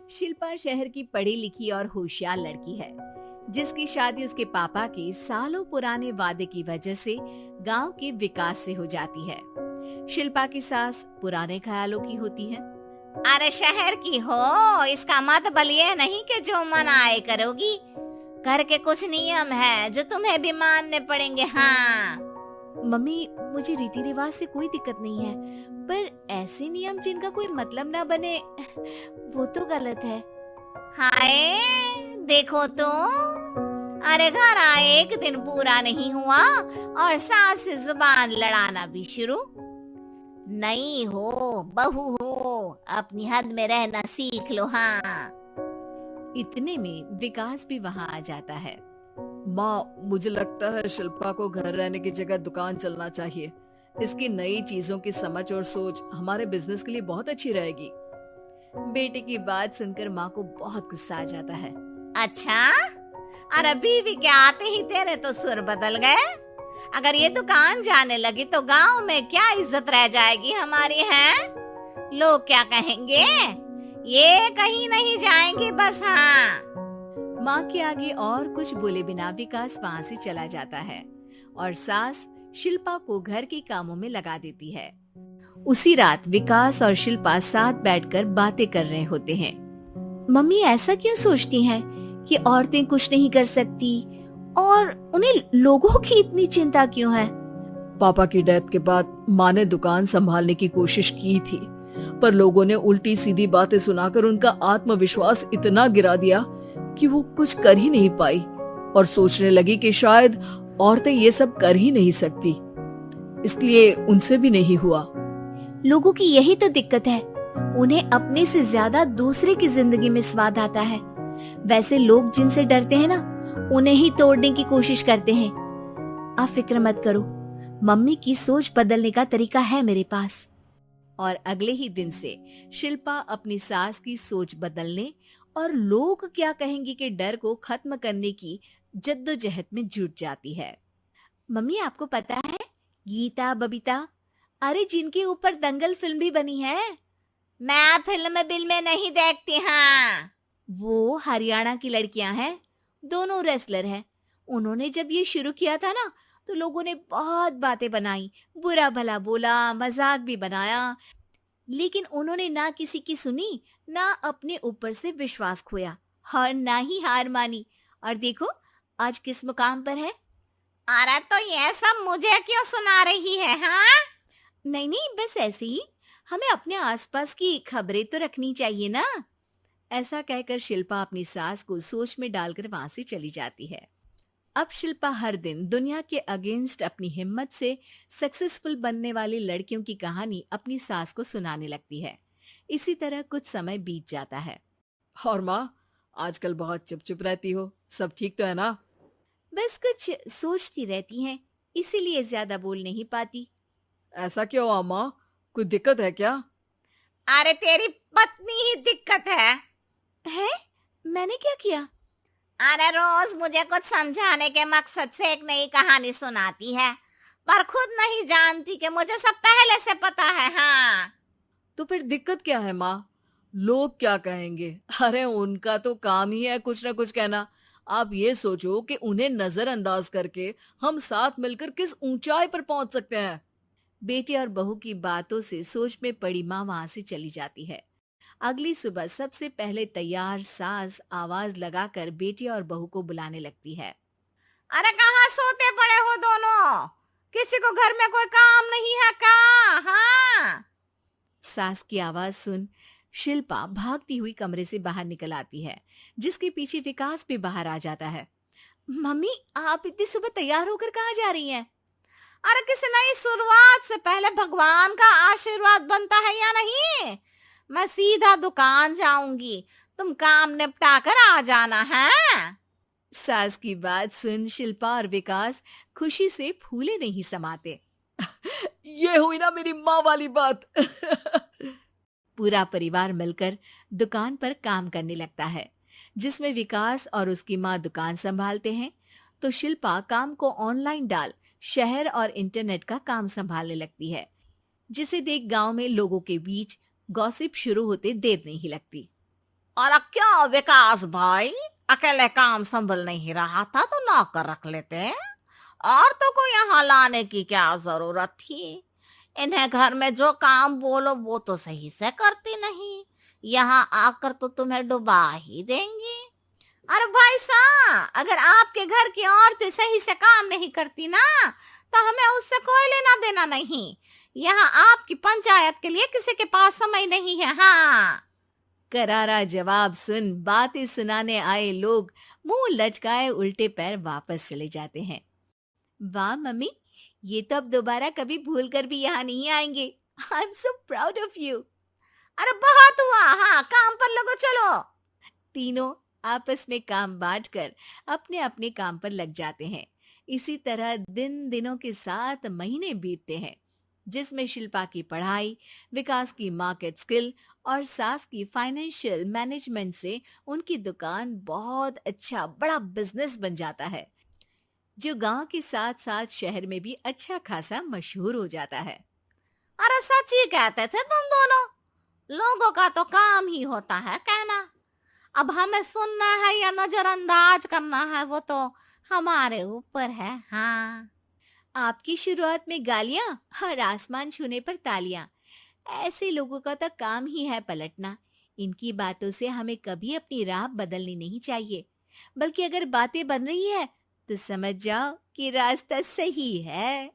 शिल्पा शहर की पढ़ी लिखी और होशियार लड़की है, जिसकी शादी उसके पापा के सालों पुराने वादे की वजह से गांव के विकास से हो जाती है। शिल्पा की सास पुराने ख्यालों की होती है। अरे शहर की हो, इसका मतलब ये नहीं कि जो मन आए करोगी। घर के कुछ नियम है जो तुम्हें भी मानने पड़ेंगे। हाँ मम्मी, मुझे रीति रिवाज से कोई दिक्कत नहीं है, पर ऐसे नियम जिनका कोई मतलब ना बने वो तो गलत है। हाय, देखो तो, अरे घर आए एक दिन पूरा नहीं हुआ और सास से जुबान लड़ाना भी शुरू। नहीं हो, बहू हो, अपनी हद में रहना सीख लो। हाँ इतने में विकास भी वहां आ जाता है। माँ, मुझे लगता है शिल्पा को घर रहने की जगह दुकान चलना चाहिए। इसकी नई चीजों की समझ और सोच हमारे बिजनेस के लिए बहुत अच्छी रहेगी। बेटे की बात सुनकर माँ को बहुत गुस्सा आ जाता है। अच्छा, अरे बीवी के आते ही तेरे तो सुर बदल गए। अगर ये दुकान जाने लगी तो गांव में क्या इज्जत रह जाएगी हमारी। है लोग क्या कहेंगे? ये कहीं नहीं जाएंगी बस। हाँ माँ के आगे और कुछ बोले बिना विकास वहाँ से चला जाता है और सास शिल्पा को घर के कामों में लगा देती है। उसी रात विकास और शिल्पा साथ बैठकर बातें कर रहे होते हैं। मम्मी ऐसा क्यों सोचती हैं कि औरतें कुछ नहीं कर सकती और उन्हें लोगों की इतनी चिंता क्यों है? पापा की डेथ के बाद माँ ने दुकान संभालने की कोशिश की थी, पर लोगों ने उल्टी सीधी बातें सुनाकर उनका आत्मविश्वास इतना गिरा दिया कि वो कुछ कर ही नहीं पाई और सोचने लगी कि शायद औरतें ये सब कर ही नहीं सकती, इसलिए उनसे भी नहीं हुआ। लोगों की यही तो दिक्कत है, उन्हें अपने से ज्यादा दूसरे की जिंदगी में स्वाद आता है। वैसे लोग जिनसे डरते हैं ना, उन्हें ही तोड़ने की कोशिश करते हैं। आप फिक्र मत करो, मम्मी की सोच बदलने का तरीका है मेरे पास। और अगले ही दिन से शिल्पा अपनी सास की सोच बदलने और लोग क्या कहेंगे के डर को खत्म करने की जद्दोजहद में जुट जाती है। मम्मी, आपको पता है गीता बबीता, अरे जिनके ऊपर दंगल फिल्म भी बनी है। मैं फिल्म बिल में नहीं देखती। हाँ वो हरियाणा की लड़कियां हैं, दोनों रेसलर हैं। उन्होंने जब ये शुरू किया था ना, तो लोगों ने बहुत बातें बनाई, बुरा भला बोला, मजाक भी बनाया, लेकिन उन्होंने ना किसी की सुनी, ना अपने ऊपर से विश्वास खोया और ना ही हार मानी। और देखो आज किस मुकाम पर है। अरे तो ये सब मुझे क्यों सुना रही है? हाँ नहीं नहीं, बस ऐसे ही, हमें अपने आसपास की खबरें तो रखनी चाहिए ना। ऐसा कहकर शिल्पा अपनी सास को सोच में डालकर वहां से चली जाती है। अब शिल्पा हर दिन दुनिया के अगेंस्ट अपनी हिम्मत से सक्सेसफुल बनने वाली लड़कियों की कहानी अपनी सास को सुनाने लगती है। इसी तरह कुछ समय बीत जाता है। और माँ, आजकल बहुत चुप चुप रहती हो, सब ठीक तो है ना? बस कुछ सोचती रहती हैं, इसीलिए ज्यादा बोल नहीं पाती। ऐसा क्यों हुआ माँ, कोई दिक्कत है क्या? अरे तेरी पत्नी ही दिक्कत है। मैंने क्या किया? अरे रोज मुझे कुछ समझाने के मकसद से एक नई कहानी सुनाती है, पर खुद नहीं जानती कि मुझे सब पहले से पता है। हाँ तो फिर दिक्कत क्या है माँ? लोग क्या कहेंगे? अरे उनका तो काम ही है कुछ ना कुछ कहना। आप ये सोचो कि उन्हें नजरअंदाज करके हम साथ मिलकर किस ऊंचाई पर पहुंच सकते हैं। बेटे और बहू की बातों से सोच में पड़ी माँ वहां से चली जाती है। अगली सुबह सबसे पहले तैयार सास आवाज लगाकर बेटे और बहू को बुलाने लगती है। अरे कहाँ सोते पड़े हो दोनों? किसी को घर में कोई काम नहीं है क्या? हाँ सास की आवाज सुन शिल्पा भागती हुई कमरे से बाहर निकल आती है, जिसके पीछे विकास भी बाहर आ जाता है। मम्मी, आप इतनी सुबह तैयार होकर कहाँ जा रही हैं? अरे किसी नई शुरुआत से पहले भगवान का आशीर्वाद बनता है या नहीं? मैं सीधा दुकान जाऊंगी, तुम काम निपटा कर आ जाना है। सास की बात सुन शिल्पा और विकास खुशी से फूले नहीं समाते। ये हुई ना मेरी माँ वाली बात। पूरा परिवार मिलकर दुकान पर काम करने लगता है, जिसमें विकास और उसकी माँ दुकान संभालते हैं, तो शिल्पा काम को ऑनलाइन डाल शहर और इंटरनेट का काम संभालने लगती है, जिसे देख गांव में लोगों के बीच गॉसिप शुरू होते देर नहीं लगती। और क्या विकास भाई, अकेले काम संभल नहीं रहा था तो नौकर रख लेते, और तो को यहाँ लाने की क्या जरूरत थी। इन्हें घर में जो काम बोलो वो तो सही से करती नहीं, यहाँ आकर तो तुम्हें डुबा ही देंगी। अरे भाई साहब, अगर आपके घर की औरतें सही से काम नहीं करती ना, तो हमें उससे कोई लेना देना नहीं। यहाँ आपकी पंचायत के लिए किसी के पास समय नहीं है। हाँ। करारा जवाब सुन बातें सुनाने आए लोग मुंह लटकाए उल्टे पैर वापस चले जाते हैं। वाह मम्मी, ये तो अब दोबारा कभी भूल कर भी यहाँ नहीं आएंगे। I am so proud of you. अरे बहुत हुआ, हाँ काम पर लगो चलो। तीनों आपस में काम बांटकर अपने अपने काम पर लग जाते हैं। इसी तरह दिनों के साथ महीने बीतते हैं, जिसमें शिल्पा की पढ़ाई, विकास की मार्केट स्किल और सास की फाइनेंशियल मैनेजमेंट से उनकी दुकान बहुत अच्छा बड़ा बिजनेस बन जाता है, जो गांव के साथ साथ शहर में भी अच्छा खासा मशहूर हो जाता है। अरे सच ही कहते थे तुम दोनों, लोगों का तो काम ही होता है कहना। अब हमें सुनना है या नजरअंदाज करना है वो तो हमारे ऊपर है। हाँ। आपकी शुरुआत में गालियां और आसमान छूने पर तालियां, ऐसे लोगों का तो काम ही है पलटना। इनकी बातों से हमें कभी अपनी राह बदलनी नहीं चाहिए, बल्कि अगर बातें बन रही है तो समझ जाओ कि रास्ता सही है।